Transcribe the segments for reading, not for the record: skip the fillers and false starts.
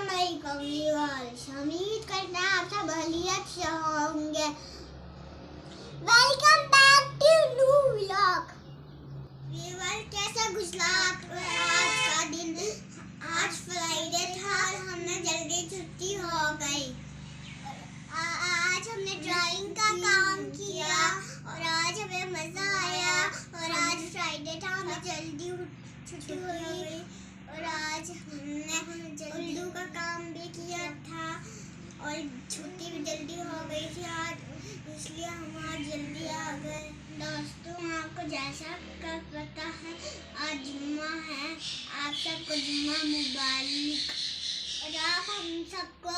अस्सलामुअलैकुम व्यूअर्स, उम्मीद करते हैं आप सब खैरियत से होंगे। Welcome back to new vlog. Viewers, कैसा गुजरा आपका आज का दिन? आज फ्राइडे था और हमने जल्दी छुट्टी हो गई। आज हमने ड्राइंग का काम किया और आज हमें मज़ा आया। और आज फ्राइडे था, हमें जल्दी छुट्टी हुई और आज हमने उर्दू का काम भी किया था और छुट्टी भी जल्दी हो गई थी आज, इसलिए हम आज जल्दी आ गए। दोस्तों, आपको जैसा का पता है आज जुम्मा है, आप सबको जुम्मा मुबारक और आप हम सबको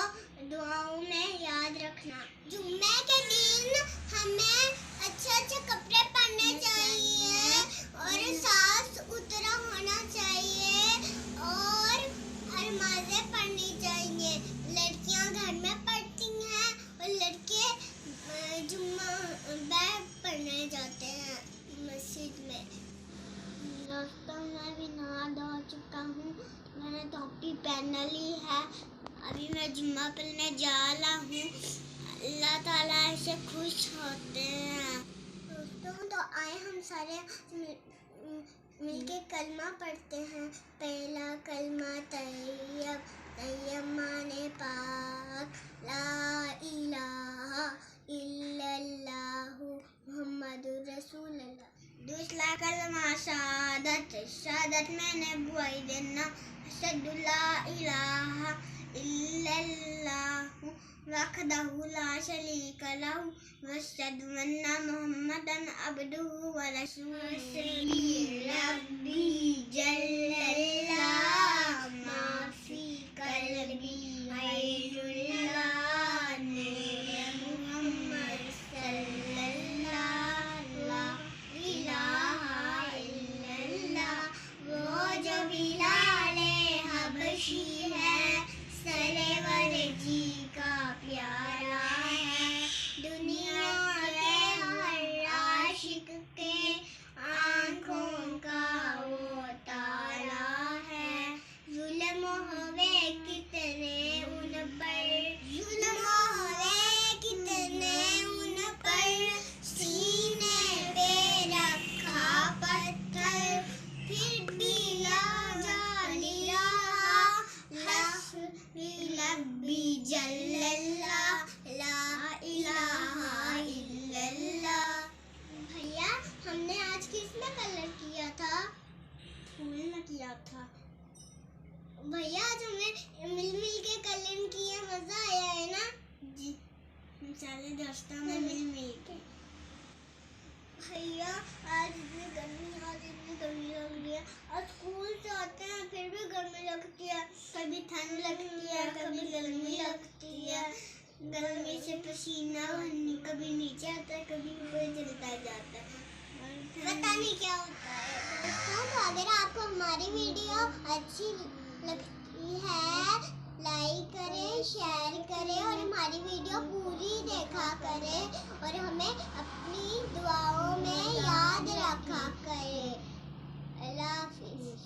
दुआओं में याद रखना। जुम्मे के दिन हमें अच्छे कपड़े पहनने चाहिए और साफ सुथरा होना चाहिए और नमाज़ें पढ़नी चाहिए। लड़कियां घर में पढ़ती हैं और लड़के जुम्मा बैठ पढ़ने जाते हैं मस्जिद में। दोस्तों, मैं भी नहा धो चुका हूँ, मैंने टोपी पहन ली है, अभी मैं जुम्मा पढ़ने जा रहा हूँ। अल्लाह ताला ऐसे खुश होते हैं। दोस्तों, तो आए हम सारे मिलके कलमा पढ़ते हैं। पहला कलमा तैयब तैयब माने पाक, ला इलाहा इल्लल्लाहु मुहम्मदुर रसूलुल्लाह। दूसरा कलमा शहादत शहादत में नबुवत देना, अशहदु ला इलाहा इल्लल्लाहु वहदहु ला शरीका लहु वअशहदु अन्ना मुहम्मदन अब्दुहु व रसूलुहु। रब्बी जल्लल्लाह माफी कल्बी गैरुल्लाह नूर मुहम्मद सल्लल्लाहु ला इलाहा इल्लल्लाह। वो जो बिलाले हबशी है, सरवर जी का प्यारा है। दुनिया के हर आशिक के आँखों का वो तारा है। जुल्म होवे कितने उन पर, जुल्म होवे कितने उन पर, सीने पे रखा पत्थर, फिर भी जाली रहा। रब्बी जल्लल्लाह ला इलाहा इल्लल्लाह। भैया, हमने आज किसमें कलर किया था? फूल में किया था। भैया, आज हमें मिल के कलर किया, मजा आया है ना? जी, हम सारे दोस्तों ने मिल के। भैया, आज इतनी गर्मी लग रही है और स्कूल से आते हैं फिर भी गर्मी लगती है। कभी ठंड लगती है, कभी गर्मी लगती है। गर्मी से पसीना कभी नीचे आता है, कभी ऊपर चलता जाता है, पता नहीं क्या होता है। दोस्तों, तो अगर आपको हमारी वीडियो अच्छी लगती है, लाइक करें, शेयर करें और हमारी वीडियो पूरी देखा करें और हमें अपनी दुआओं में याद रखा करें। अल्लाह हाफिज़।